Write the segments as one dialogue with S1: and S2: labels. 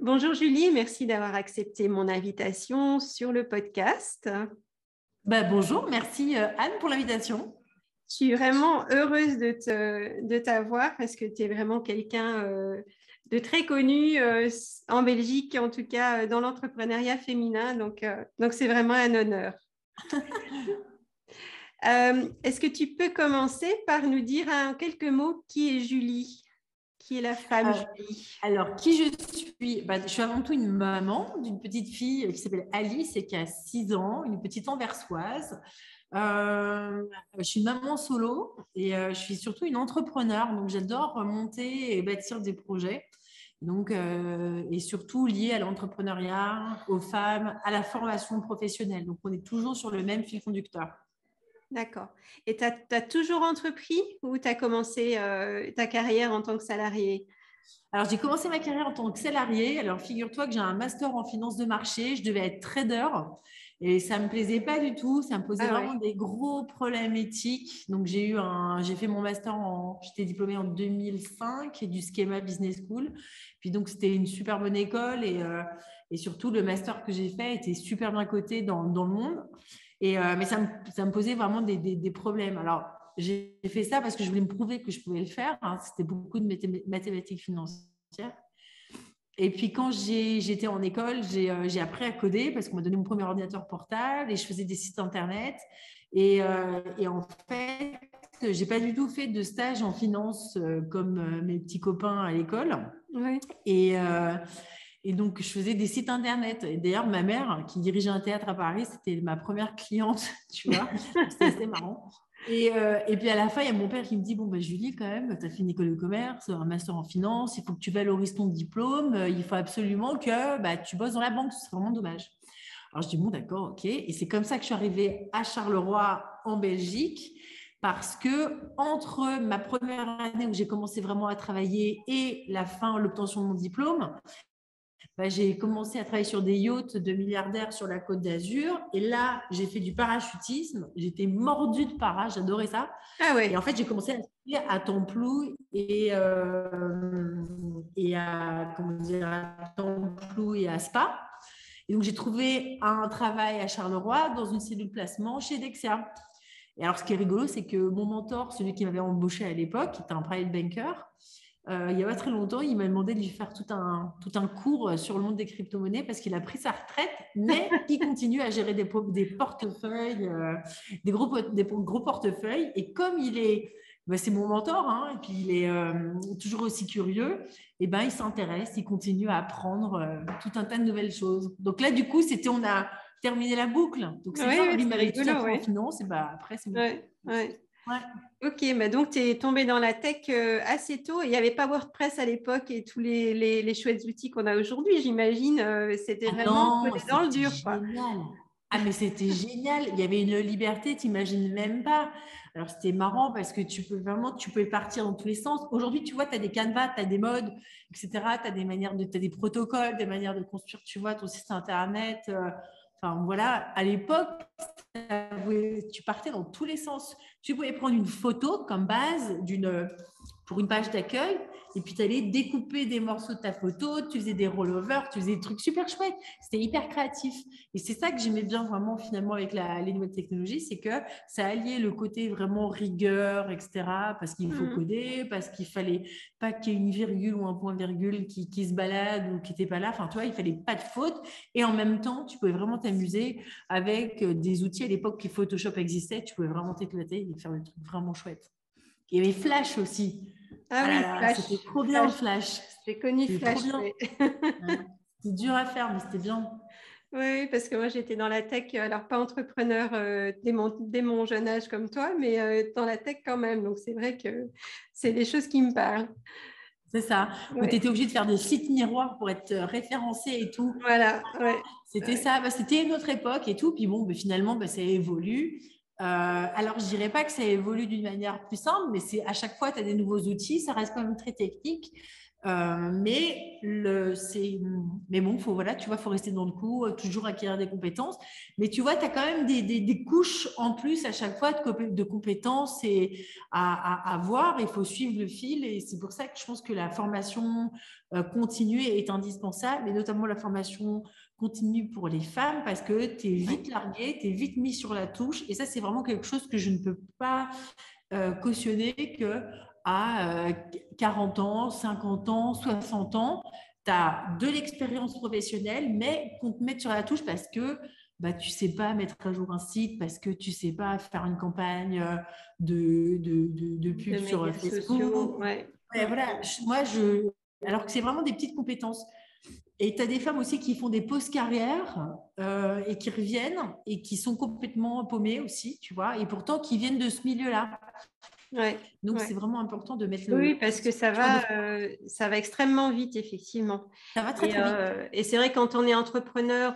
S1: Bonjour Julie, merci d'avoir accepté mon invitation sur le podcast.
S2: Bonjour, merci Anne pour l'invitation.
S1: Je suis vraiment heureuse de t'avoir parce que tu es vraiment quelqu'un de très connu en Belgique, en tout cas dans l'entrepreneuriat féminin. Donc c'est vraiment un honneur. Est-ce que tu peux commencer par nous dire en quelques mots qui est Julie? Qui est la femme Julie?
S2: Alors, qui je suis? Je suis avant tout une maman d'une petite fille qui s'appelle Alice et qui a 6 ans, une petite anversoise. Je suis une maman solo et je suis surtout une entrepreneur. Donc, j'adore monter et bâtir des projets. Donc, et surtout lié à l'entrepreneuriat, aux femmes, à la formation professionnelle. Donc, on est toujours sur le même fil conducteur.
S1: D'accord. Et tu as toujours entrepris ou tu as commencé ta carrière en tant que salarié?
S2: Alors, j'ai commencé ma carrière en tant que salariée. Alors, figure-toi que j'ai un master en finance de marché. Je devais être trader et ça ne me plaisait pas du tout. Ça me posait vraiment des gros problèmes éthiques. Donc, j'ai fait mon master j'étais diplômée en 2005 du Schema Business School. Puis donc, c'était une super bonne école et surtout, le master que j'ai fait était super bien coté dans le monde. Mais ça me posait vraiment des problèmes. Alors, j'ai fait ça parce que je voulais me prouver que je pouvais le faire. C'était beaucoup de mathématiques financières. Et puis, quand j'étais en école, j'ai appris à coder parce qu'on m'a donné mon premier ordinateur portable et je faisais des sites Internet. Et en fait, je n'ai pas du tout fait de stage en finance comme mes petits copains à l'école.
S1: Oui.
S2: Et donc, je faisais des sites Internet. Et d'ailleurs, ma mère, qui dirigeait un théâtre à Paris, c'était ma première cliente, tu vois. C'était assez marrant. Et puis, à la fin, il y a mon père qui me dit, bon, Julie, quand même, tu as fait une école de commerce, un master en finance, il faut que tu valorises ton diplôme, il faut absolument que tu bosses dans la banque, c'est vraiment dommage. Alors, je dis, bon, d'accord, ok. Et c'est comme ça que je suis arrivée à Charleroi, en Belgique, parce que entre ma première année où j'ai commencé vraiment à travailler et la fin, l'obtention de mon diplôme, j'ai commencé à travailler sur des yachts de milliardaires sur la Côte d'Azur. Et là, j'ai fait du parachutisme. J'étais mordue de para, j'adorais ça.
S1: Ah ouais.
S2: Et en fait, j'ai commencé à skier à Templou et à Spa. Et donc, j'ai trouvé un travail à Charleroi dans une cellule placement chez Dexia. Et alors, ce qui est rigolo, c'est que mon mentor, celui qui m'avait embauché à l'époque, qui était un private banker, il n'y a pas très longtemps, il m'a demandé de lui faire tout un cours sur le monde des crypto-monnaies parce qu'il a pris sa retraite, mais il continue à gérer des portefeuilles, des gros portefeuilles. Et comme c'est mon mentor, et puis il est toujours aussi curieux, et il s'intéresse, il continue à apprendre tout un tas de nouvelles choses. Donc là, du coup, on a terminé la boucle. Donc c'est bien, lui m'avait tout appris en finance, et après, c'est bon.
S1: Ouais. Ok, donc tu es tombée dans la tech assez tôt. Il n'y avait pas WordPress à l'époque et tous les chouettes outils qu'on a aujourd'hui, j'imagine. C'était vraiment dans le dur.
S2: Génial. Mais c'était génial. Il y avait une liberté, tu n'imagines même pas. Alors, c'était marrant parce que tu pouvais partir dans tous les sens. Aujourd'hui, tu vois, tu as des canevas, tu as des modes, etc. Tu as des protocoles, des manières de construire, tu vois, ton site Internet. Enfin, voilà. À l'époque, tu partais dans tous les sens. Tu pouvais prendre une photo comme base pour une page d'accueil et puis tu allais découper des morceaux de ta photo, tu faisais des rollovers, tu faisais des trucs super chouettes. C'était hyper créatif. Et c'est ça que j'aimais bien vraiment finalement avec les nouvelles technologies, c'est que ça alliait le côté vraiment rigueur, etc. Parce qu'il faut coder, parce qu'il fallait pas qu'il y ait une virgule ou un point-virgule qui se balade ou qui n'était pas là. Enfin, tu vois, il fallait pas de faute. Et en même temps, tu pouvais vraiment t'amuser avec des outils à l'époque que Photoshop existait. Tu pouvais vraiment t'éclater et faire des trucs vraiment chouettes. Il y avait Flash aussi.
S1: Flash.
S2: C'était trop bien, Flash.
S1: J'ai connu Flash.
S2: C'était dur à faire, mais c'était bien.
S1: Oui, parce que moi, j'étais dans la tech, alors pas entrepreneur dès mon jeune âge comme toi, mais dans la tech quand même. Donc, c'est vrai que c'est des choses qui me parlent.
S2: C'est ça. Où tu étais obligé de faire des sites miroirs pour être référencé et tout.
S1: Voilà, ouais.
S2: C'était ça. C'était une autre époque et tout. Puis bon, finalement, ça évolue. Alors, je dirais pas que ça évolue d'une manière plus simple, mais à chaque fois, tu as des nouveaux outils. Ça reste quand même très technique. Mais bon, voilà, tu vois, faut rester dans le coup, toujours acquérir des compétences. Mais tu vois, tu as quand même des couches en plus à chaque fois de compétences et à voir. Il faut suivre le fil. Et c'est pour ça que je pense que la formation continue est indispensable, et notamment la formation continue pour les femmes, parce que tu es vite largué, tu es vite mis sur la touche. Et ça, c'est vraiment quelque chose que je ne peux pas cautionner, que à 40 ans, 50 ans, 60 ans, tu as de l'expérience professionnelle, mais qu'on te mette sur la touche parce que tu ne sais pas mettre à jour un site, parce que tu ne sais pas faire une campagne de pub
S1: De
S2: sur
S1: médias sociaux,
S2: Facebook.
S1: ouais.
S2: Ouais, voilà. Alors que c'est vraiment des petites compétences. Et tu as des femmes aussi qui font des pauses carrières et qui reviennent et qui sont complètement paumées aussi, tu vois, et pourtant qui viennent de ce milieu-là.
S1: Ouais,
S2: Donc,
S1: ouais.
S2: c'est vraiment important de mettre
S1: Oui, parce que
S2: tu vois,
S1: ça va extrêmement vite, effectivement.
S2: ça va très, très vite.
S1: Et c'est vrai, quand on est entrepreneur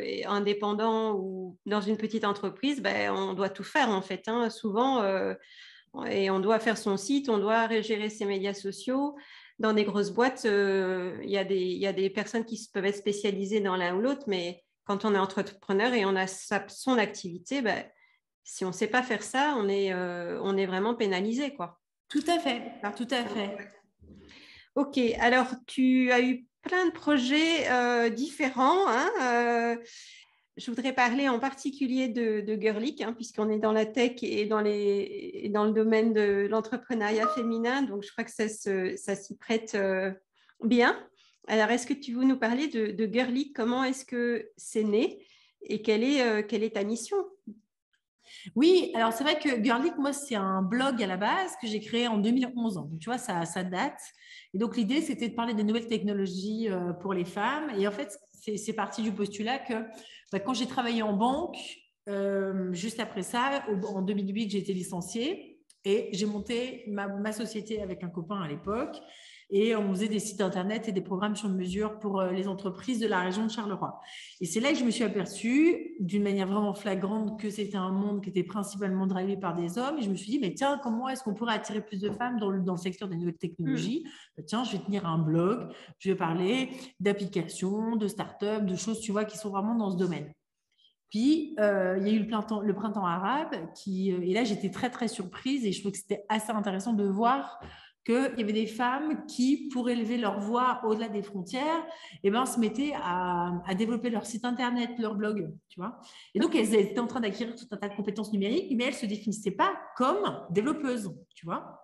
S1: et indépendant ou dans une petite entreprise, ben, on doit tout faire, en fait, hein, souvent. Et on doit faire son site, on doit gérer ses médias sociaux. Dans des grosses boîtes, il y a des personnes qui peuvent être spécialisées dans l'un ou l'autre, mais quand on est entrepreneur et on a son activité, ben, si on ne sait pas faire ça, on est vraiment pénalisé, quoi.
S2: Tout à fait,
S1: Ah.
S2: tout à fait.
S1: Ok, alors tu as eu plein de projets différents, hein, je voudrais parler en particulier de Girlic, hein, puisqu'on est dans la tech et dans le domaine de l'entrepreneuriat féminin, donc je crois que ça s'y prête bien. Alors, est-ce que tu veux nous parler de Girlic? Comment est-ce que c'est né et quelle est ta mission?
S2: Oui, alors c'est vrai que Girlic, moi, c'est un blog à la base que j'ai créé en 2011. Donc, tu vois, ça date. Et donc, l'idée, c'était de parler des nouvelles technologies pour les femmes. Et en fait, c'est parti du postulat que quand j'ai travaillé en banque, juste après ça, en 2008, j'ai été licenciée et j'ai monté ma société avec un copain à l'époque. Et on faisait des sites internet et des programmes sur mesure pour les entreprises de la région de Charleroi. Et c'est là que je me suis aperçue, d'une manière vraiment flagrante, que c'était un monde qui était principalement drivé par des hommes. Et je me suis dit, mais tiens, comment est-ce qu'on pourrait attirer plus de femmes dans le secteur des nouvelles technologies? Tiens, je vais tenir un blog, je vais parler d'applications, de start-up, de choses, tu vois, qui sont vraiment dans ce domaine. Puis, il y a eu le printemps arabe, et là, j'étais très, très surprise, et je trouvais que c'était assez intéressant de voir qu'il y avait des femmes qui, pour élever leur voix au-delà des frontières, se mettaient à développer leur site internet, leur blog, tu vois. Et donc, elles étaient en train d'acquérir tout un tas de compétences numériques, mais elles ne se définissaient pas comme développeuses, tu vois.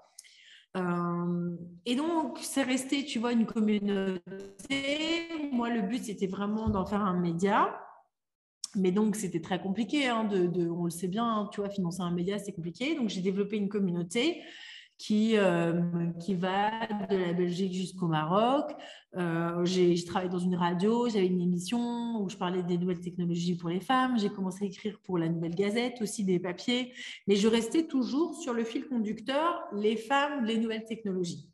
S2: Et donc, c'est resté, tu vois, une communauté. Moi, le but, c'était vraiment d'en faire un média. Mais donc, c'était très compliqué, hein, on le sait bien, hein, tu vois, financer un média, c'est compliqué. Donc, j'ai développé une communauté qui va de la Belgique jusqu'au Maroc. J'ai travaillé dans une radio, j'avais une émission où je parlais des nouvelles technologies pour les femmes. J'ai commencé à écrire pour la Nouvelle Gazette, aussi des papiers. Mais je restais toujours sur le fil conducteur, les femmes, les nouvelles technologies.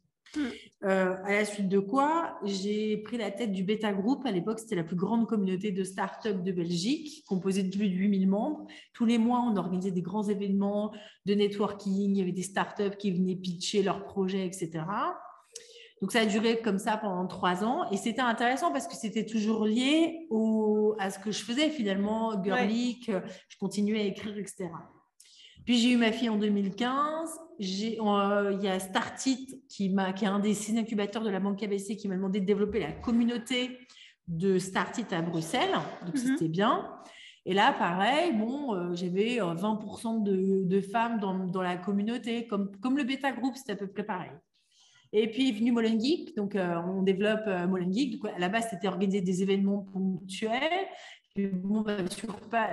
S2: À la suite de quoi, j'ai pris la tête du Beta Group. À l'époque, c'était la plus grande communauté de start-up de Belgique, composée de plus de 8000 membres. Tous les mois, on organisait des grands événements de networking. Il y avait des start-up qui venaient pitcher leurs projets, etc. Donc, ça a duré comme ça pendant 3 ans. Et c'était intéressant parce que c'était toujours lié à ce que je faisais finalement, Girlic. Je continuais à écrire, etc. Puis, j'ai eu ma fille en 2015. Il y a Startit qui est un des 6 incubateurs de la banque ABC qui m'a demandé de développer la communauté de Startit à Bruxelles. Donc, c'était bien. Et là, pareil, j'avais 20% de femmes dans la communauté. Comme le Beta Group, c'était à peu près pareil. Et puis est venu Molengeek, donc on développe Molengeek. Donc, à la base, c'était organiser des événements ponctuels. Puis,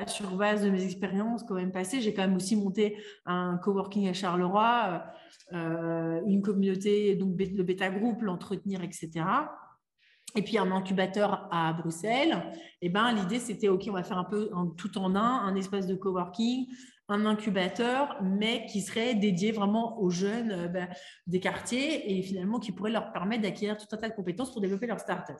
S2: sur base de mes expériences quand même passées, j'ai quand même aussi monté un coworking à Charleroi, une communauté, donc le Beta Group, l'entretenir, etc. Et puis un incubateur à Bruxelles. Et l'idée, c'était, OK, on va faire un peu tout en un espace de coworking, un incubateur, mais qui serait dédié vraiment aux jeunes des quartiers et finalement qui pourrait leur permettre d'acquérir tout un tas de compétences pour développer leur start-up.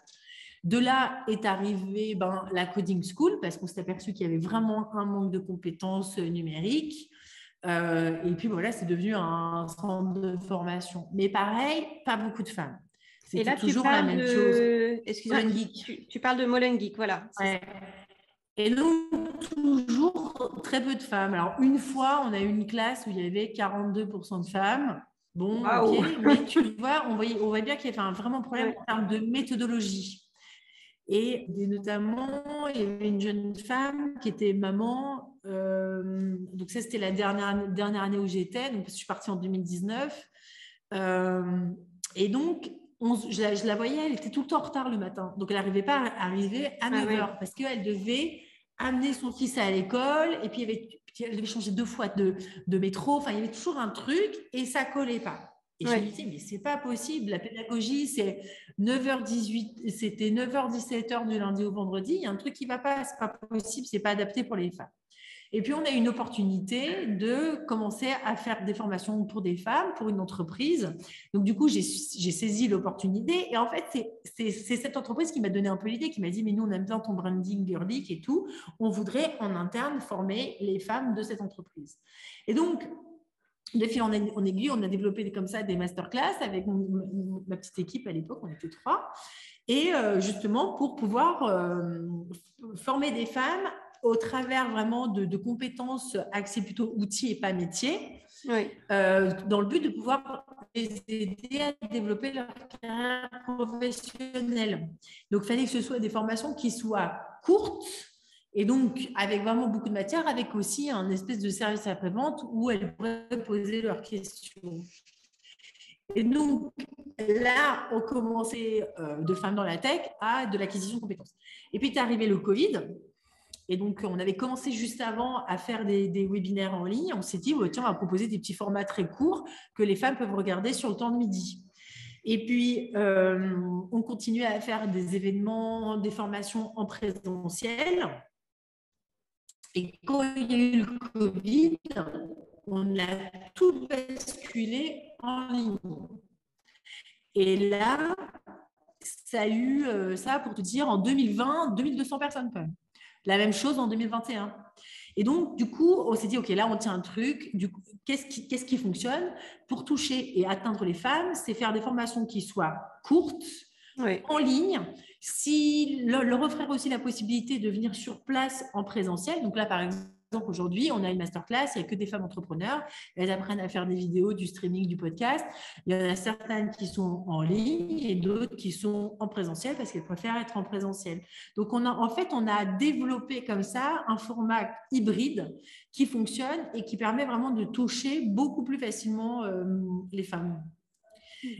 S2: De là est arrivée la Coding School parce qu'on s'est aperçu qu'il y avait vraiment un manque de compétences numériques. Et puis voilà, c'est devenu un centre de formation. Mais pareil, pas beaucoup de femmes.
S1: Et là,
S2: C'était toujours la même chose.
S1: Excuse-moi, tu parles de Molengeek, voilà.
S2: Ouais. Et donc, toujours très peu de femmes. Alors, une fois, on a eu une classe où il y avait 42% de femmes. Bon,
S1: Wow.
S2: ok, mais tu vois, on voit bien qu'il y avait un vraiment problème
S1: Ouais.
S2: en termes de méthodologie. Et notamment, il y avait une jeune femme qui était maman. Donc, ça, c'était la dernière année où j'étais. Donc, je suis partie en 2019. Et donc, je la voyais, elle était tout le temps en retard le matin. Donc, elle n'arrivait pas à arriver à 9h parce qu'elle devait amener son fils à l'école. Et puis, elle devait changer 2 fois de métro. Enfin, il y avait toujours un truc et ça ne collait pas. Et je me disais, mais c'est pas possible. La pédagogie, c'est 9h18, c'était 9h-17h du lundi au vendredi. Il y a un truc qui ne va pas, c'est pas possible, c'est pas adapté pour les femmes. Et puis, on a eu une opportunité de commencer à faire des formations pour des femmes, pour une entreprise. Donc, du coup, j'ai saisi l'opportunité. Et en fait, c'est cette entreprise qui m'a donné un peu l'idée, qui m'a dit, mais nous, on aime bien ton branding girlique et tout. On voudrait en interne former les femmes de cette entreprise. Et donc, de fil en aiguille, on a développé comme ça des masterclass avec ma petite équipe à l'époque, on était 3. Et justement, pour pouvoir former des femmes au travers vraiment de compétences axées plutôt outils et pas métiers, dans le but de pouvoir les aider à développer leur carrière professionnelle. Donc, il fallait que ce soit des formations qui soient courtes, et donc, avec vraiment beaucoup de matière, avec aussi un espèce de service après-vente où elles pourraient poser leurs questions. Et donc, là, on commençait de femmes dans la tech à de l'acquisition de compétences. Et puis, est arrivé le Covid. Et donc, on avait commencé juste avant à faire des webinaires en ligne. On s'est dit, tiens, on va proposer des petits formats très courts que les femmes peuvent regarder sur le temps de midi. Et puis, on continuait à faire des événements, des formations en présentiel. Et quand il y a eu le Covid, on a tout basculé en ligne. Et là, ça a eu, ça pour te dire, en 2020, 2200 personnes quand même. La même chose en 2021. Et donc, du coup, on s'est dit, OK, là, on tient un truc. Du coup, qu'est-ce qui fonctionne pour toucher et atteindre les femmes? C'est faire des formations qui soient courtes, en ligne, leur offrir aussi la possibilité de venir sur place en présentiel. Donc là, par exemple, aujourd'hui, on a une masterclass, il n'y a que des femmes entrepreneurs. Elles apprennent à faire des vidéos, du streaming, du podcast. Il y en a certaines qui sont en ligne et d'autres qui sont en présentiel parce qu'elles préfèrent être en présentiel. Donc, on a développé comme ça un format hybride qui fonctionne et qui permet vraiment de toucher beaucoup plus facilement les femmes.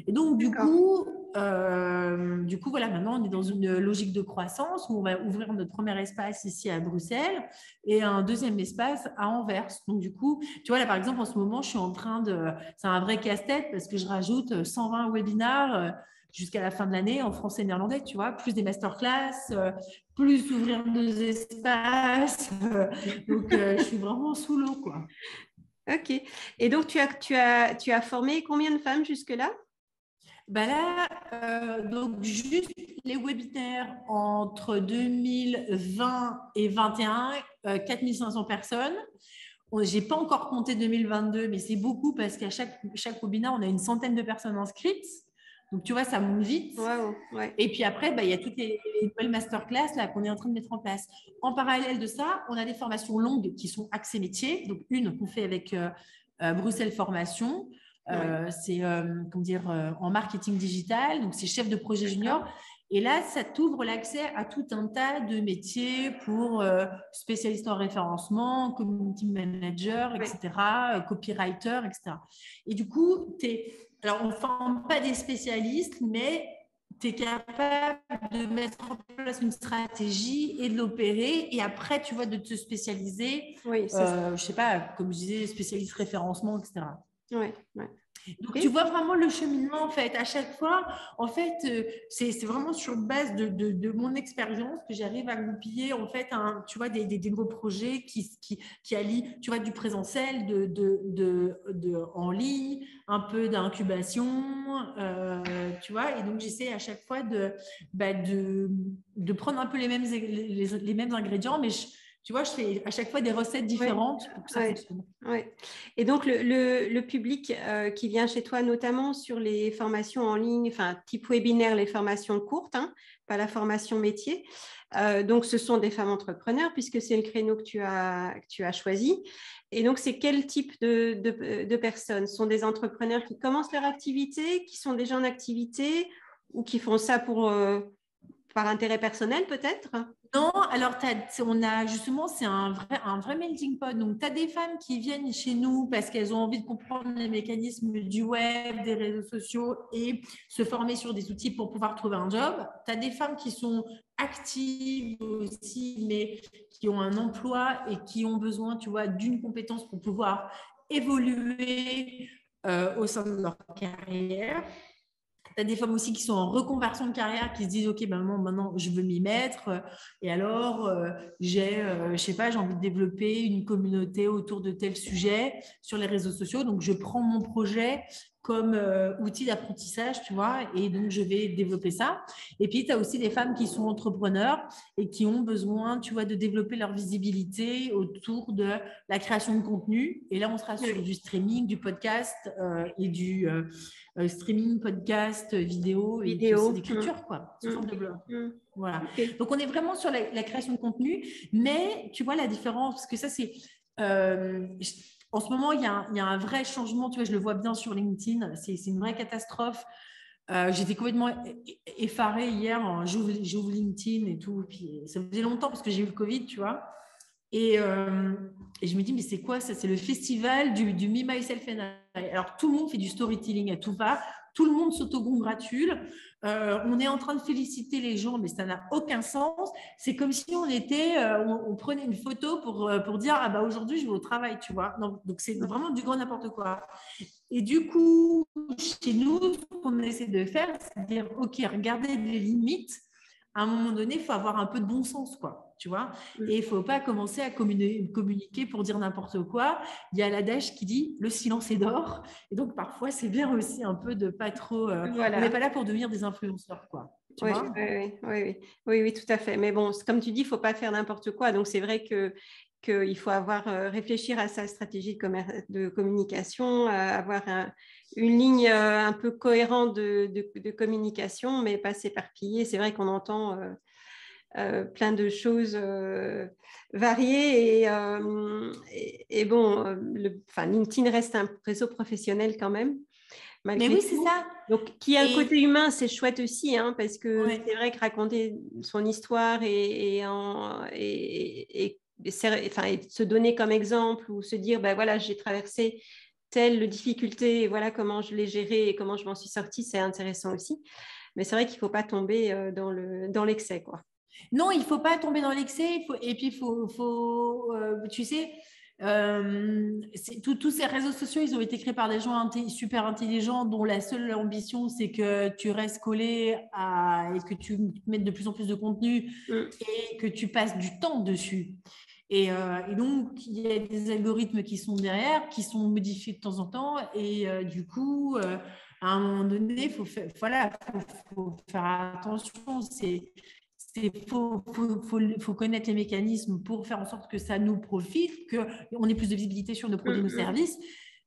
S2: Et donc, du coup, voilà, maintenant, on est dans une logique de croissance où on va ouvrir notre premier espace ici à Bruxelles et un deuxième espace à Anvers. Donc, du coup, tu vois, là, par exemple, en ce moment, je suis en train de… C'est un vrai casse-tête parce que je rajoute 120 webinars jusqu'à la fin de l'année en français et néerlandais, tu vois, plus des masterclass, plus ouvrir nos espaces. Donc, je suis vraiment sous l'eau, quoi.
S1: OK. Et donc, tu as formé combien de femmes jusque-là?
S2: Ben là, donc juste les webinaires entre 2020 et 2021, 4500 personnes. Je n'ai pas encore compté 2022, mais c'est beaucoup parce qu'à chaque webinaire, on a une centaine de personnes inscrites. Donc, tu vois, ça monte vite.
S1: Wow,
S2: Et puis après, il y a toutes les nouvelles masterclass là, qu'on est en train de mettre en place. En parallèle de ça, on a des formations longues qui sont axées métiers. Donc, une qu'on fait avec Bruxelles Formation. C'est en marketing digital, donc c'est chef de projet junior. Et là, ça t'ouvre l'accès à tout un tas de métiers pour spécialistes en référencement, community manager, etc., copywriter, etc. Et du coup, alors on ne forme pas des spécialistes, mais tu es capable de mettre en place une stratégie et de l'opérer. Et après, tu vois, de te spécialiser, je ne sais pas, comme je disais, spécialiste référencement, etc. Donc, tu vois vraiment le cheminement, en fait. À chaque fois, en fait, c'est vraiment sur base de mon expérience que j'arrive à goupiller, en fait, tu vois, des nouveaux projets qui allient, tu vois, du présentiel, en ligne, un peu d'incubation, tu vois. Et donc, j'essaie à chaque fois de prendre un peu les mêmes ingrédients, mais Tu vois, je fais à chaque fois des recettes différentes pour que ça fonctionne.
S1: Ouais. Et donc, le public qui vient chez toi, notamment sur les formations en ligne, enfin, type webinaire, les formations courtes, hein, pas la formation métier. Donc, ce sont des femmes entrepreneurs puisque c'est le créneau que tu as choisi. Et donc, c'est quel type de personnes? Ce sont des entrepreneurs qui commencent leur activité, qui sont déjà en activité ou qui font ça par intérêt personnel peut-être?
S2: Non, alors on a justement, c'est un vrai melting pot. Donc, tu as des femmes qui viennent chez nous parce qu'elles ont envie de comprendre les mécanismes du web, des réseaux sociaux et se former sur des outils pour pouvoir trouver un job. Tu as des femmes qui sont actives aussi, mais qui ont un emploi et qui ont besoin, tu vois, d'une compétence pour pouvoir évoluer au sein de leur carrière. Tu as des femmes aussi qui sont en reconversion de carrière, qui se disent, OK, ben maintenant, je veux m'y mettre. Et alors, je sais pas, j'ai envie de développer une communauté autour de tel sujet sur les réseaux sociaux. Donc, je prends mon projet comme outil d'apprentissage, tu vois, et donc je vais développer ça. Et puis, tu as aussi des femmes qui sont entrepreneurs et qui ont besoin, tu vois, de développer leur visibilité autour de la création de contenu. Et là, on sera sur du streaming, du podcast et du streaming, podcast, vidéo et puis aussi d'écriture, quoi, sous forme de blog. Voilà. Okay. Donc, on est vraiment sur la création de contenu, mais tu vois la différence, parce que ça, c'est… en ce moment, il y a un vrai changement, tu vois, je le vois bien sur LinkedIn, c'est une vraie catastrophe. J'étais complètement effarée hier, j'ouvre LinkedIn et tout, puis ça faisait longtemps parce que j'ai eu le Covid, tu vois. Et je me dis, mais c'est quoi ça? C'est le festival du Me, Myself and I. Alors, tout le monde fait du storytelling à tout va. Tout le monde s'autocongratule. On est en train de féliciter les gens, mais ça n'a aucun sens. C'est comme si on prenait une photo pour dire, ah bah aujourd'hui, je vais au travail, tu vois. Non, donc, c'est vraiment du grand n'importe quoi. Et du coup, chez nous, ce qu'on essaie de faire, c'est de dire, OK, regardez les limites. À un moment donné, il faut avoir un peu de bon sens, quoi, tu vois. Et il ne faut pas commencer à communiquer pour dire n'importe quoi. Il y a l'adage qui dit « le silence est d'or ». Et donc, parfois, c'est bien aussi un peu de pas trop…
S1: Voilà.
S2: On n'est pas là pour devenir des influenceurs, quoi. Tu vois
S1: oui, tout à fait. Mais bon, comme tu dis, il ne faut pas faire n'importe quoi. Donc, c'est vrai qu'il faut réfléchir à sa stratégie de communication, avoir une ligne un peu cohérente de communication, mais pas s'éparpiller. C'est vrai qu'on entend plein de choses variées et bon, LinkedIn reste un réseau professionnel quand même.
S2: Mais oui, c'est ça.
S1: Donc, qui a un côté humain, c'est chouette aussi, hein, parce que c'est vrai que raconter son histoire et se donner comme exemple ou se dire, ben voilà, j'ai traversé telle difficulté, et voilà comment je l'ai gérée et comment je m'en suis sortie, c'est intéressant aussi. Mais c'est vrai qu'il ne faut pas tomber dans l'excès, quoi.
S2: Non, il ne faut pas tomber dans l'excès. Et puis, tu sais… tous ces réseaux sociaux, ils ont été créés par des gens super intelligents dont la seule ambition, c'est que tu restes collé et que tu mettes de plus en plus de contenu et que tu passes du temps dessus. Et donc, il y a des algorithmes qui sont derrière, qui sont modifiés de temps en temps. Et du coup, à un moment donné, il faut faire attention. Faut connaître les mécanismes pour faire en sorte que ça nous profite, qu'on ait plus de visibilité sur nos produits, nos services,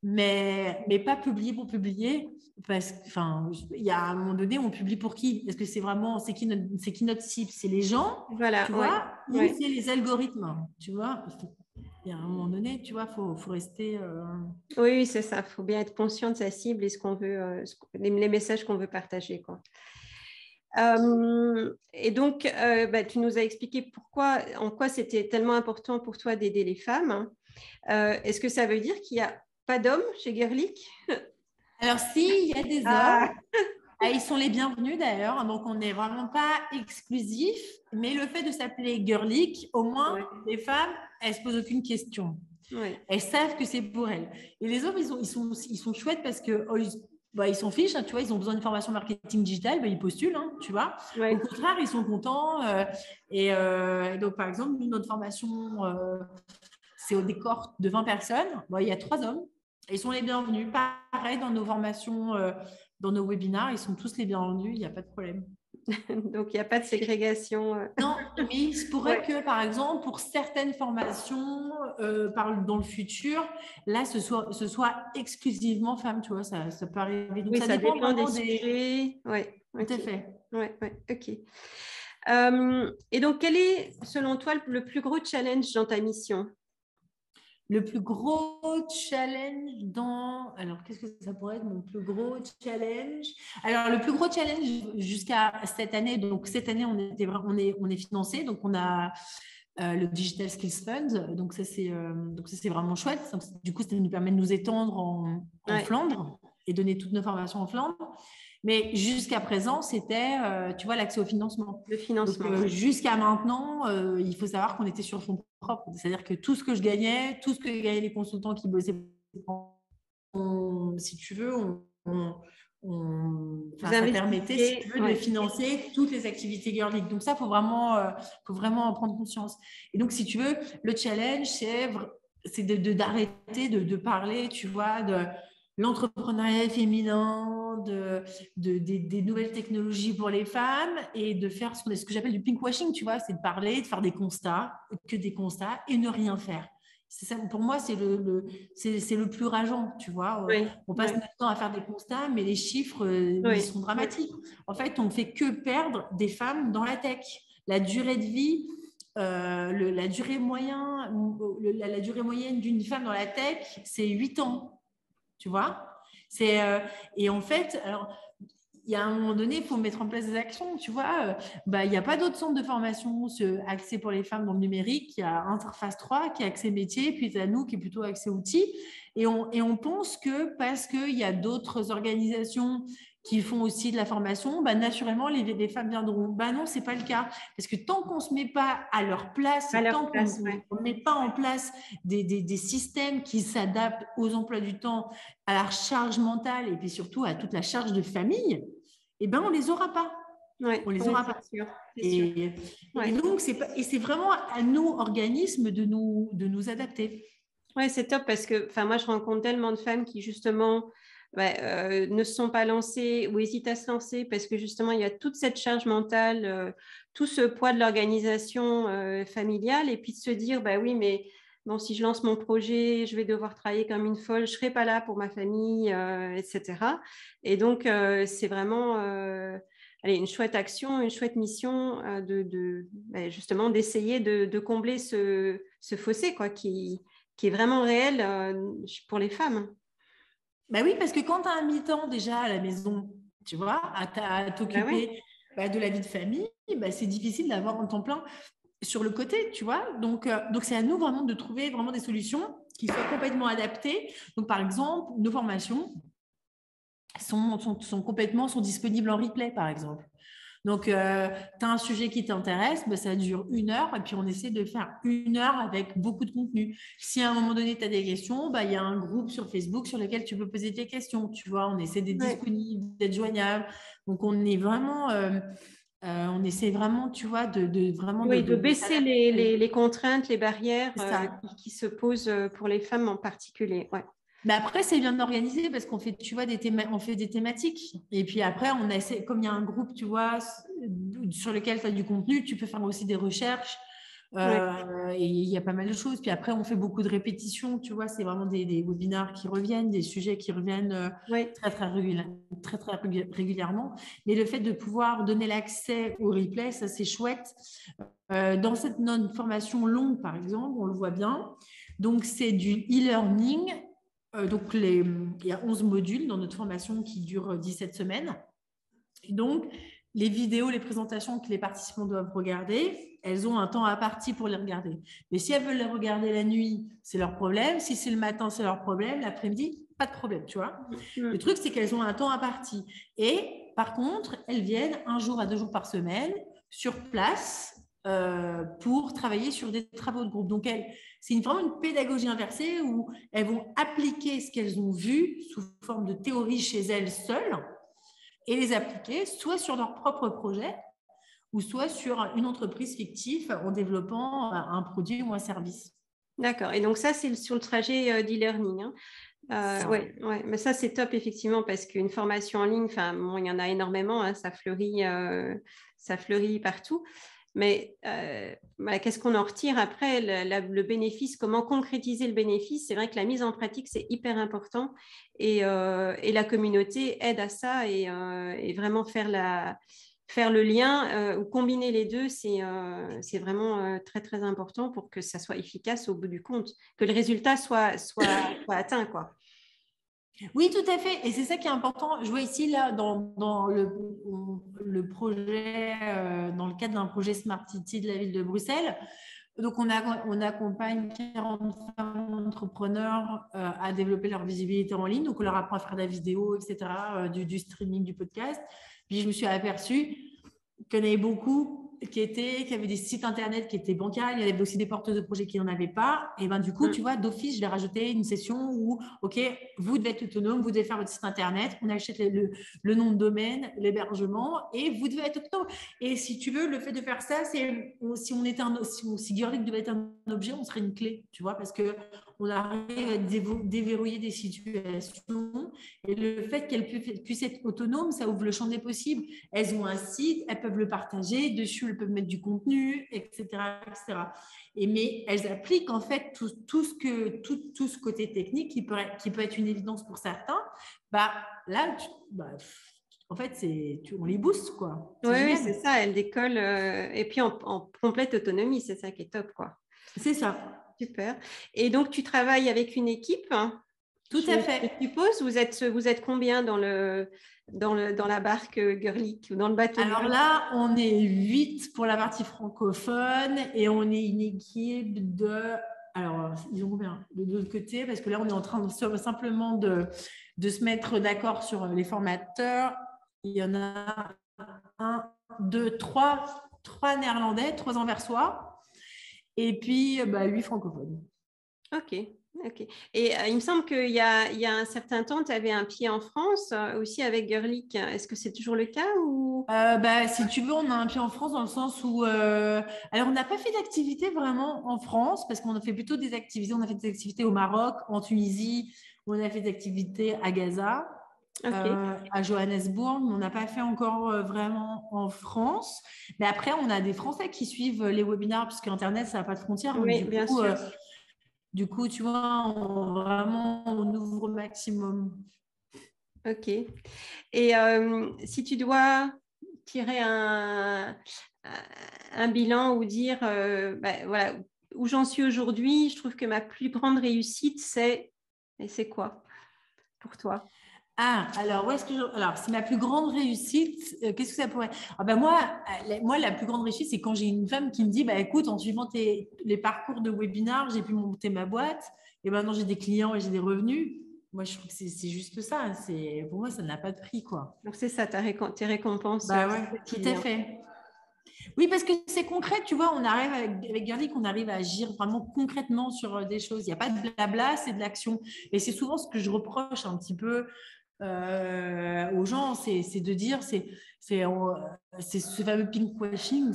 S2: mais pas publier pour publier, parce qu'il y a un moment donné, on publie pour qui? Est-ce que c'est qui notre cible? C'est les gens,
S1: voilà,
S2: tu vois, ou c'est les algorithmes, tu vois? Il y a un moment donné, tu vois, faut rester…
S1: Oui, c'est ça. Il faut bien être conscient de sa cible et ce qu'on veut, les messages qu'on veut partager, quoi. Et donc, tu nous as expliqué en quoi c'était tellement important pour toi d'aider les femmes. Est-ce que ça veut dire qu'il n'y a pas d'hommes chez Girlic?
S2: Alors, si, il y a des hommes. Ils sont les bienvenus d'ailleurs, donc on n'est vraiment pas exclusif, mais le fait de s'appeler Girlic, au moins, les femmes, elles ne se posent aucune question. Elles savent que c'est pour elles. Et les hommes, ils sont chouettes parce que… ils s'en fichent, hein, tu vois, ils ont besoin d'une formation marketing digital, ils postulent, hein, tu vois. Au contraire, ils sont contents. Et donc, par exemple, notre formation, c'est au décor de 20 personnes. Il y a 3 hommes. Ils sont les bienvenus. Pareil, dans nos formations, dans nos webinars, ils sont tous les bienvenus, il n'y a pas de problème.
S1: Donc, il n'y a pas de ségrégation.
S2: Non, mais il se pourrait que, par exemple, pour certaines formations dans le futur, là, ce soit exclusivement femmes, tu vois, ça peut arriver. Donc,
S1: Oui,
S2: ça
S1: ça
S2: dépend
S1: dépend des
S2: vraiment
S1: sujets. Oui,
S2: Tout
S1: ok.
S2: à fait.
S1: Ouais, ouais, ok. Et donc, quel est, selon toi, le plus gros challenge dans ta mission?
S2: Le plus gros challenge Alors, qu'est-ce que ça pourrait être mon plus gros challenge? Alors, le plus gros challenge jusqu'à cette année, donc cette année, on est financé, donc on a le Digital Skills Fund, donc ça, c'est vraiment chouette. Donc, du coup, ça nous permet de nous étendre en Flandre et donner toutes nos formations en Flandre. Mais jusqu'à présent, c'était, tu vois, l'accès au financement.
S1: Le financement.
S2: Donc, jusqu'à maintenant, il faut savoir qu'on était sur fonds propres. C'est-à-dire que tout ce que je gagnais, tout ce que gagnaient les consultants qui bossaient, si tu veux, ça permettait, si tu veux, de financer toutes les activités Girl League. Donc ça, faut vraiment en prendre conscience. Et donc, si tu veux, le challenge, c'est d'arrêter de parler, tu vois, de l'entrepreneuriat féminin, des nouvelles technologies pour les femmes et de faire ce que j'appelle du pinkwashing, tu vois, c'est de parler, de faire des constats, que des constats et ne rien faire. Ça, pour moi, c'est le plus rageant, tu vois. On passe notre temps à faire des constats, mais les chiffres, ils sont dramatiques. En fait, on ne fait que perdre des femmes dans la tech. La durée de vie, la durée moyenne d'une femme dans la tech, c'est 8 ans. Tu vois, et en fait, alors, il y a un moment donné, il faut mettre en place des actions, tu vois. Il n'y a pas d'autres centres de formation axés pour les femmes dans le numérique. Il y a Interface 3 qui est axé métier, puis il y a nous qui est plutôt axé outils. Et on pense que parce qu'il y a d'autres organisations qui font aussi de la formation, naturellement, les femmes viendront. Non, ce n'est pas le cas. Parce que tant qu'on ne se met pas à leur place, tant qu'on ne met pas en place des systèmes qui s'adaptent aux emplois du temps, à la charge mentale et puis surtout à toute la charge de famille, on ne les aura pas. On les aura pas.
S1: Sûr.
S2: Et donc, c'est vraiment à nous, organismes, de nous adapter.
S1: Oui, c'est top parce que moi, je rencontre tellement de femmes qui, justement, ne se sont pas lancées ou hésitent à se lancer parce que, justement, il y a toute cette charge mentale, tout ce poids de l'organisation familiale et puis de se dire, oui, mais bon, si je lance mon projet, je vais devoir travailler comme une folle, je ne serai pas là pour ma famille, etc. Et donc, c'est vraiment une chouette action, une chouette mission justement d'essayer de combler ce fossé quoi, qui est vraiment réel pour les femmes.
S2: Oui, parce que quand tu as un mi-temps déjà à la maison, tu vois, à t'occuper de la vie de famille, c'est difficile d'avoir un temps plein sur le côté, tu vois. Donc c'est à nous vraiment de trouver vraiment des solutions qui soient complètement adaptées. Donc, par exemple, nos formations sont disponibles en replay, par exemple. Donc, tu as un sujet qui t'intéresse, ça dure 1 heure et puis on essaie de faire 1 heure avec beaucoup de contenu. Si à un moment donné, tu as des questions, il y a un groupe sur Facebook sur lequel tu peux poser tes questions. Tu vois, on essaie d'être disponible, d'être joignable. Donc, on est vraiment... on essaie vraiment, tu vois, de
S1: baisser les contraintes, les barrières qui se posent pour les femmes en particulier. Ouais.
S2: Mais après, c'est bien organisé parce qu'on fait, tu vois, on fait des thématiques. Et puis après, on essaie, comme il y a un groupe, tu vois, sur lequel tu as du contenu, tu peux faire aussi des recherches. Et il y a pas mal de choses. Puis après, on fait beaucoup de répétitions, tu vois, c'est vraiment des webinars qui reviennent, des sujets qui reviennent très régulièrement. Mais le fait de pouvoir donner l'accès au replay, ça, c'est chouette. Dans notre formation longue, par exemple, on le voit bien. Donc, c'est du e-learning. Donc, il y a 11 modules dans notre formation qui durent 17 semaines. Et donc, les vidéos, les présentations que les participants doivent regarder, elles ont un temps imparti pour les regarder. Mais si elles veulent les regarder la nuit, c'est leur problème. Si c'est le matin, c'est leur problème. L'après-midi, pas de problème, tu vois. Le truc, c'est qu'elles ont un temps imparti. Et par contre, elles viennent 1 jour à 2 jours par semaine sur place pour travailler sur des travaux de groupe. Donc, c'est vraiment une pédagogie inversée où elles vont appliquer ce qu'elles ont vu sous forme de théorie chez elles seules et les appliquer soit sur leur propre projet ou soit sur une entreprise fictive en développant un produit ou un service.
S1: D'accord. Et donc ça, c'est sur le trajet d'e-learning. Hein. Ouais, ouais, mais ça c'est top effectivement parce qu'une formation en ligne, enfin bon, il y en a énormément, hein, ça fleurit partout. Mais voilà, qu'est-ce qu'on en retire après le bénéfice, comment concrétiser le bénéfice? C'est vrai que la mise en pratique c'est hyper important et la communauté aide à ça et vraiment faire le lien ou combiner les deux, c'est vraiment très très important pour que ça soit efficace au bout du compte, que le résultat soit atteint, quoi.
S2: Oui, tout à fait. Et c'est ça qui est important. Je vois ici, là, dans le projet, dans le cadre d'un projet Smart City de la ville de Bruxelles. Donc, on accompagne 40 femmes entrepreneurs à développer leur visibilité en ligne. Donc, on leur apprend à faire de la vidéo, etc., du streaming, du podcast. Puis, je me suis aperçue qu'il y en avait beaucoup qui avaient des sites internet qui étaient bancals. Il y avait aussi des porteurs de projets qui n'en avaient pas. Et ben du coup, tu vois, d'office, je l'ai rajouté une session où, OK, vous devez être autonome, vous devez faire votre site internet, on achète le nom de domaine, l'hébergement, et vous devez être autonome. Et si tu veux, le fait de faire ça, c'est si Girlic devait être un objet, on serait une clé, tu vois, parce que on arrive à déverrouiller des situations. Et le fait qu'elles puissent être autonomes, ça ouvre le champ des possibles. Elles ont un site, elles peuvent le partager, dessus elles peuvent mettre du contenu, etc. etc. Mais elles appliquent en fait tout ce côté technique qui peut être une évidence pour certains. Bah, là, en fait, on les booste, quoi. C'est
S1: Oui,
S2: génial.
S1: c'est ça, elle décolle et puis en complète autonomie, c'est ça qui est top, quoi.
S2: C'est ça.
S1: Super. Et donc, tu travailles avec une équipe, hein,
S2: Tout à fait.
S1: je suppose. Vous êtes combien dans la barque Girlic ou dans le bateau
S2: Alors
S1: Girlic?
S2: là, on est 8 pour la partie francophone et on est une équipe de… Alors, ils ont combien de l'autre côté? Parce que là, on est en train simplement de se mettre d'accord sur les formateurs. Il y en a un, deux, trois néerlandais, trois anversois et puis 8 francophones.
S1: Ok, ok. Et il me semble qu'il y a un certain temps, tu avais un pied en France aussi avec Girlic. Est-ce que c'est toujours le cas ou…
S2: Si tu veux, on a un pied en France dans le sens où… alors, on n'a pas fait d'activité vraiment en France parce qu'on a fait plutôt des activités. On a fait des activités au Maroc, en Tunisie, on a fait des activités à Gaza,
S1: Ok,
S2: à Johannesburg, mais on n'a pas fait encore vraiment en France. Mais après, on a des Français qui suivent les webinaires puisque Internet, ça n'a pas de frontières. Donc,
S1: oui, bien sûr.
S2: du coup, tu vois, on ouvre au maximum.
S1: Ok. Et si tu dois tirer un bilan ou dire, voilà, où j'en suis aujourd'hui, je trouve que ma plus grande réussite, et c'est quoi pour toi?
S2: Ah, alors, alors, c'est ma plus grande réussite. Qu'est-ce que ça pourrait… moi, la plus grande réussite, c'est quand j'ai une femme qui me dit, bah, écoute, en suivant les parcours de webinar, j'ai pu monter ma boîte et maintenant j'ai des clients et j'ai des revenus. Moi, je trouve que c'est juste ça. Pour moi, ça n'a pas de prix, quoi.
S1: Donc, c'est ça, tes récompenses
S2: Bah ouais, tout à
S1: quotidiennes.
S2: fait. Oui, parce que c'est concret, tu vois, on arrive avec Girlic, on arrive à agir vraiment concrètement sur des choses. Il n'y a pas de blabla, c'est de l'action. Et c'est souvent ce que je reproche un petit peu aux gens, c'est de dire, c'est ce fameux pinkwashing,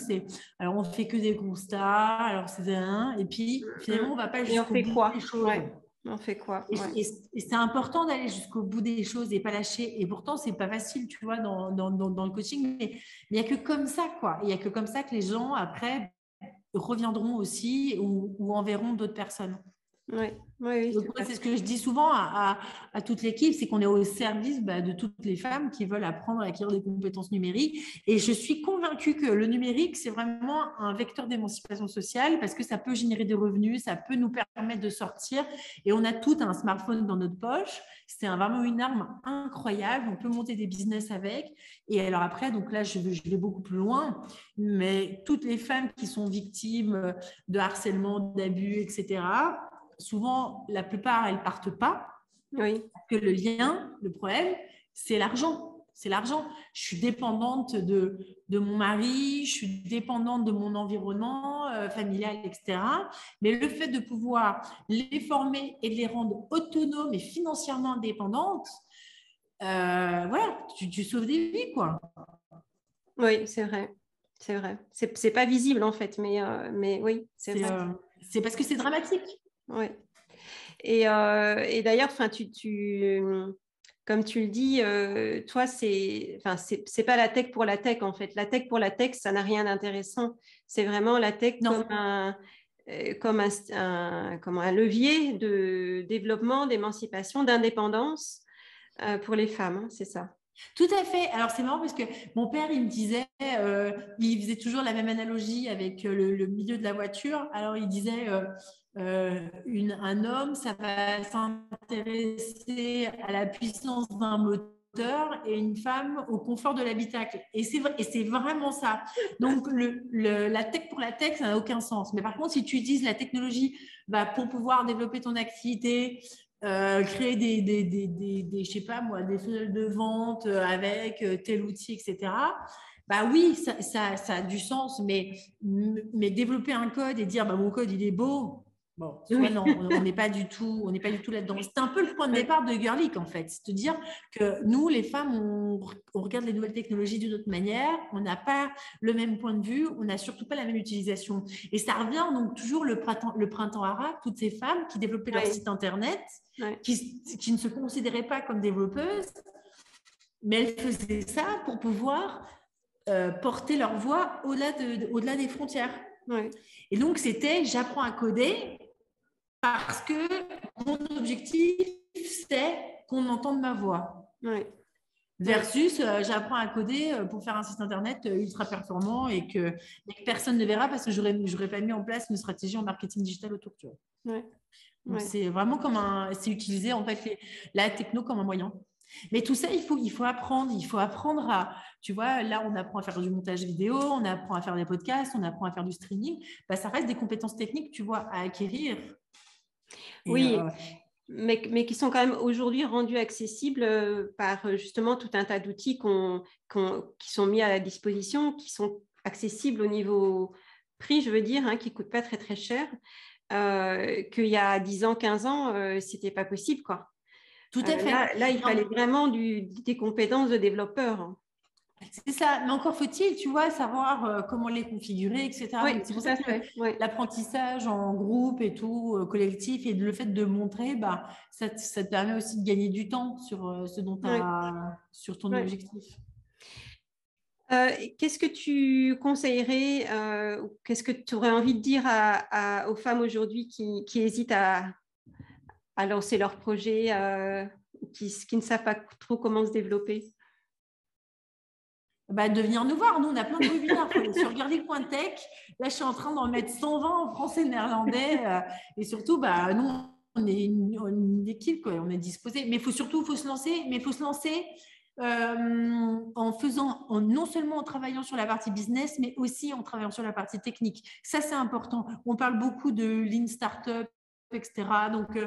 S2: alors on fait que des constats, alors c'est un, et puis finalement on va pas
S1: Et on
S2: jusqu'au
S1: fait
S2: bout des
S1: quoi?
S2: choses.
S1: Ouais, on fait quoi?
S2: Et,
S1: Ouais.
S2: et- et c'est important d'aller jusqu'au bout des choses et pas lâcher. Et pourtant, c'est pas facile, tu vois, dans le coaching, mais il n'y a que comme ça, quoi. Il n'y a que comme ça que les gens, après, reviendront aussi ou enverront d'autres personnes.
S1: Ouais. Ouais, oui,
S2: Donc,
S1: tout
S2: moi,
S1: à
S2: c'est ce
S1: fait.
S2: que je dis souvent à toute l'équipe, c'est qu'on est au service de toutes les femmes qui veulent apprendre à acquérir des compétences numériques. Et je suis convaincue que le numérique, c'est vraiment un vecteur d'émancipation sociale parce que ça peut générer des revenus, ça peut nous permettre de sortir. Et on a tout un smartphone dans notre poche. C'est vraiment une arme incroyable. On peut monter des business avec. Et alors après, donc là, je vais beaucoup plus loin. Mais toutes les femmes qui sont victimes de harcèlement, d'abus, etc., souvent, la plupart, elles partent pas.
S1: Oui.
S2: Que le problème, c'est l'argent. C'est l'argent. Je suis dépendante de mon mari, je suis dépendante de mon environnement familial, etc. Mais le fait de pouvoir les former et de les rendre autonomes et financièrement indépendantes, voilà, tu sauves des vies, quoi.
S1: Oui, c'est vrai. C'est vrai. C'est pas visible en fait, mais oui, c'est
S2: C'est
S1: vrai.
S2: c'est parce que c'est dramatique.
S1: Ouais. Et d'ailleurs, comme tu le dis, toi, c'est pas la tech pour la tech, en fait. La tech pour la tech, ça n'a rien d'intéressant. C'est vraiment la tech
S2: Non.
S1: comme un levier de développement, d'émancipation, d'indépendance pour les femmes, hein, c'est ça.
S2: Tout à fait. Alors, c'est marrant parce que mon père, il me disait, il faisait toujours la même analogie avec le milieu de la voiture. Alors, il disait, un homme, ça va s'intéresser à la puissance d'un moteur et une femme au confort de l'habitacle. Et c'est vrai, et c'est vraiment ça. Donc, la tech pour la tech, ça n'a aucun sens. Mais par contre, si tu utilises la technologie pour pouvoir développer ton activité, créer je sais pas moi, des funnels de vente avec tel outil, etc. Bah oui, ça a du sens, mais développer un code et dire mon code il est beau, bon, soit non, on n'est pas du tout là-dedans. C'est un peu le point de départ de Girlic en fait, c'est de dire que nous les femmes, on regarde les nouvelles technologies d'une autre manière, on n'a pas le même point de vue, on n'a surtout pas la même utilisation. Et ça revient donc toujours le printemps arabe, toutes ces femmes qui développaient leur site internet, qui ne se considéraient pas comme développeuses, mais elles faisaient ça pour pouvoir porter leur voix au-delà des frontières. Et donc, c'était j'apprends à coder parce que mon objectif, c'est qu'on entende ma voix. Versus, j'apprends à coder pour faire un site internet ultra performant et que personne ne verra parce que j'aurais pas mis en place une stratégie en marketing digital autour. Tu vois. Donc, c'est vraiment c'est utiliser en fait la techno comme un moyen. Mais tout ça, il faut apprendre. Il faut apprendre à, tu vois, là, on apprend à faire du montage vidéo, on apprend à faire des podcasts, on apprend à faire du streaming. Ça reste des compétences techniques, tu vois, à acquérir.
S1: Oui, mais qui sont quand même aujourd'hui rendus accessibles par justement tout un tas d'outils qui sont mis à la disposition, qui sont accessibles au niveau prix, je veux dire, qui ne coûtent pas très, très cher. Qu'il y a 10 ans, 15 ans, c'était pas possible, quoi.
S2: Tout à fait.
S1: Là, il fallait vraiment des compétences de développeur.
S2: C'est ça, mais encore faut-il, tu vois, savoir comment les configurer, etc.
S1: Oui,
S2: c'est pour ça que l'apprentissage en groupe et tout, collectif, et le fait de montrer, ça te permet aussi de gagner du temps sur ce dont tu as, sur ton objectif.
S1: Qu'est-ce que tu conseillerais, qu'est-ce que tu aurais envie de dire aux femmes aujourd'hui qui hésitent à lancer leur projet, qui ne savent pas trop comment se développer?
S2: De venir nous voir. Nous, on a plein de webinaires sur girlic.tech. Là, je suis en train d'en mettre 120 en français et néerlandais. Et surtout, nous, on est une équipe, quoi. On est disposé. Mais il faut se lancer. Mais il faut se lancer non seulement en travaillant sur la partie business, mais aussi en travaillant sur la partie technique. Ça, c'est important. On parle beaucoup de Lean Startup, etc. Donc,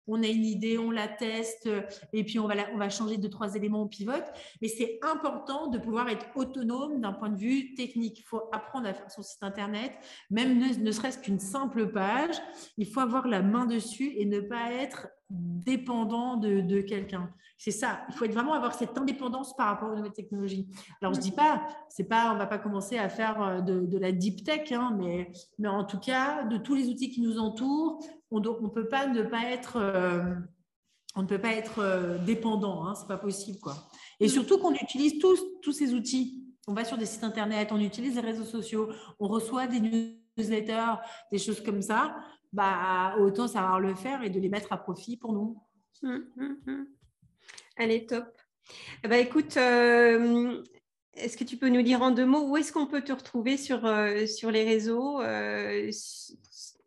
S2: on a une idée, on la teste, et puis on va changer 2-3 éléments, on pivote. Mais c'est important de pouvoir être autonome d'un point de vue technique. Il faut apprendre à faire son site internet, même ne serait-ce qu'une simple page. Il faut avoir la main dessus et ne pas être dépendant de quelqu'un. C'est ça. Il faut vraiment avoir cette indépendance par rapport aux nouvelles technologies. Alors, je ne dis pas, on ne va pas commencer à faire de la deep tech, mais en tout cas, de tous les outils qui nous entourent, on ne peut pas ne pas être, dépendant. Ce n'est pas possible, quoi. Et surtout qu'on utilise tous ces outils. On va sur des sites internet, on utilise les réseaux sociaux, on reçoit des newsletters, des choses comme ça. Autant savoir le faire et de les mettre à profit pour nous.
S1: Allez, top. Écoute, est-ce que tu peux nous dire en 2 mots où est-ce qu'on peut te retrouver sur les réseaux?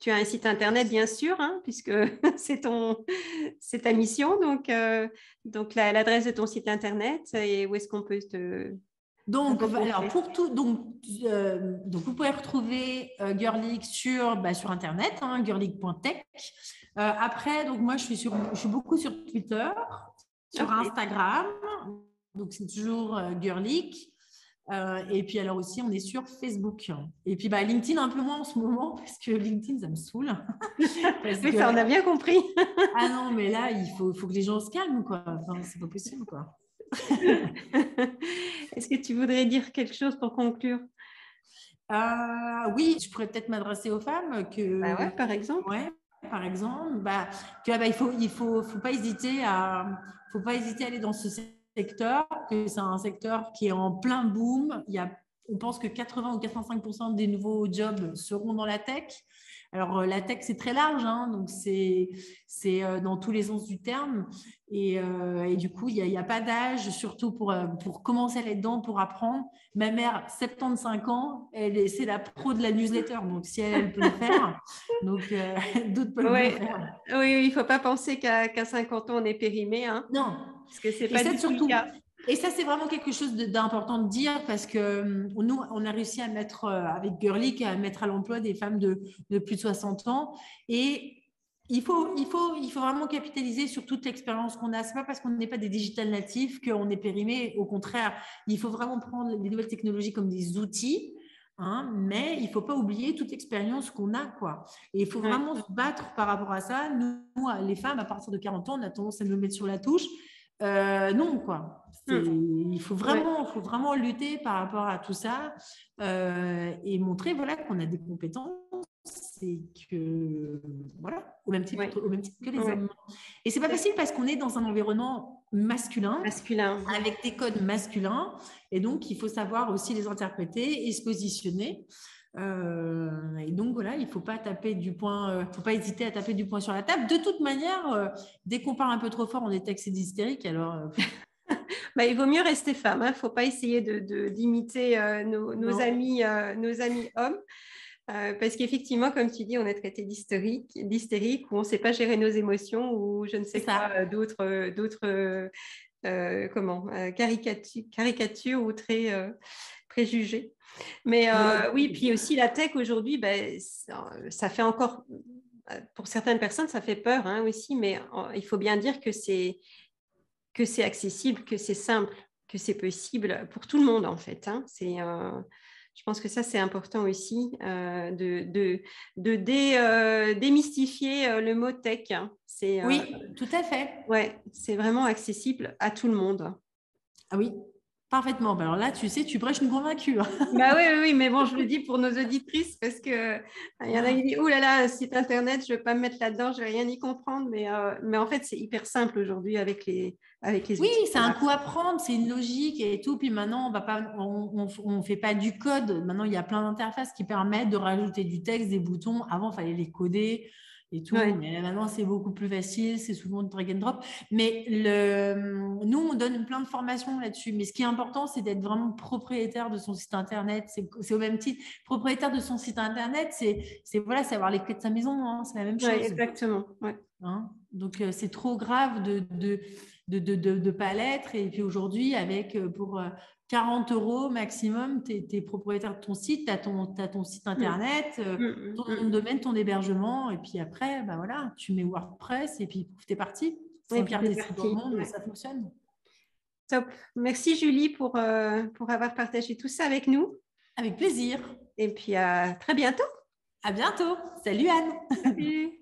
S1: Tu as un site internet, bien sûr, puisque c'est ta mission. Donc l'adresse de ton site internet et où est-ce qu'on peut te…
S2: Donc, pour tout, donc vous pouvez retrouver Girlic sur Internet, girlic.tech. Après, donc moi, je suis beaucoup sur Twitter, sur Instagram. Donc, c'est toujours Girlic. Et puis, alors aussi, on est sur Facebook. Et puis, LinkedIn, un peu moins en ce moment, parce que LinkedIn, ça me saoule.
S1: Ça, on a bien compris.
S2: Ah non, mais là, il faut que les gens se calment, quoi. Enfin, c'est pas possible, quoi.
S1: Est-ce que tu voudrais dire quelque chose pour conclure?
S2: Oui, je pourrais peut-être m'adresser aux femmes.
S1: Ouais, par exemple.
S2: Ouais. par exemple, faut pas hésiter faut pas hésiter à aller dans ce secteur, que c'est un secteur qui est en plein boom. On pense que 80 ou 85% des nouveaux jobs seront dans la tech. Alors, la tech, c'est très large, hein, donc c'est dans tous les sens du terme. Et du coup, il n'y a pas d'âge, surtout pour commencer à aller dedans, pour apprendre. Ma mère, 75 ans, c'est la pro de la newsletter, donc si elle peut le faire, donc d'autres peuvent le faire.
S1: Oui, il ne faut pas penser qu'à 50 ans, on est périmé, hein,
S2: Non.
S1: parce que ce n'est
S2: Et
S1: pas
S2: ça,
S1: du tout le
S2: surtout.
S1: cas.
S2: Et ça, c'est vraiment quelque chose d'important de dire parce que nous, on a réussi à mettre, avec Girlic, à mettre à l'emploi des femmes de plus de 60 ans. Et il faut vraiment capitaliser sur toute l'expérience qu'on a. Ce n'est pas parce qu'on n'est pas des digital natifs qu'on est périmé. Au contraire, il faut vraiment prendre les nouvelles technologies comme des outils. Hein, mais il ne faut pas oublier toute l'expérience qu'on a, quoi. Et il faut vraiment se battre par rapport à ça. Nous, les femmes, à partir de 40 ans, on a tendance à nous mettre sur la touche. Non, quoi. Il faut vraiment lutter par rapport à tout ça et montrer voilà, qu'on a des compétences et que voilà, au même titre que les hommes. Et c'est pas facile parce qu'on est dans un environnement masculin avec des codes masculins et donc il faut savoir aussi les interpréter et se positionner. Et donc voilà, il ne faut pas faut pas hésiter à taper du poing sur la table. De toute manière, dès qu'on parle un peu trop fort, on est taxé d'hystérique. Alors,
S1: il vaut mieux rester femme. Il ne faut pas essayer d'imiter nos amis hommes. Parce qu'effectivement, comme tu dis, on est traité d'hystérique, ou on ne sait pas gérer nos émotions, ou je ne sais quoi, d'autres caricatures ou très préjugés. Mais oui, puis aussi la tech aujourd'hui, ça fait encore, pour certaines personnes, ça fait peur hein, aussi, mais il faut bien dire que c'est accessible, que c'est simple, que c'est possible pour tout le monde en fait. Hein. Je pense que ça, c'est important aussi de démystifier le mot tech. Hein.
S2: Oui, tout à fait.
S1: Ouais, c'est vraiment accessible à tout le monde.
S2: Ah oui, parfaitement. Alors là, tu sais, tu prêches une convaincue.
S1: Oui, mais bon, je le dis pour nos auditrices parce que il y en a qui disent, ouh là là, un site internet, je ne vais pas me mettre là-dedans, je ne vais rien y comprendre. Mais en fait, c'est hyper simple aujourd'hui avec les outils.
S2: Oui, c'est un coup à prendre, c'est une logique et tout. Puis maintenant, on fait pas du code. Maintenant, il y a plein d'interfaces qui permettent de rajouter du texte, des boutons. Avant, il fallait les coder et tout. Ouais. Mais maintenant, c'est beaucoup plus facile. C'est souvent drag and drop. Mais nous, on donne plein de formations là-dessus. Mais ce qui est important, c'est d'être vraiment propriétaire de son site Internet. C'est au même titre. Propriétaire de son site Internet, c'est voilà, avoir les clés de sa maison. Hein. C'est la même chose.
S1: Exactement. Ouais.
S2: Hein. Donc, c'est trop grave de pas l'être. Et puis aujourd'hui, pour 40 € maximum, tu es propriétaire de ton site, tu as ton site internet, ton nom de domaine, ton hébergement. Et puis après, voilà, tu mets WordPress et puis tu es parti. Sans garder ça dans le monde, ça fonctionne.
S1: Top. Merci Julie pour avoir partagé tout ça avec nous.
S2: Avec plaisir.
S1: Et puis à très bientôt.
S2: À bientôt. Salut Anne.
S1: Salut.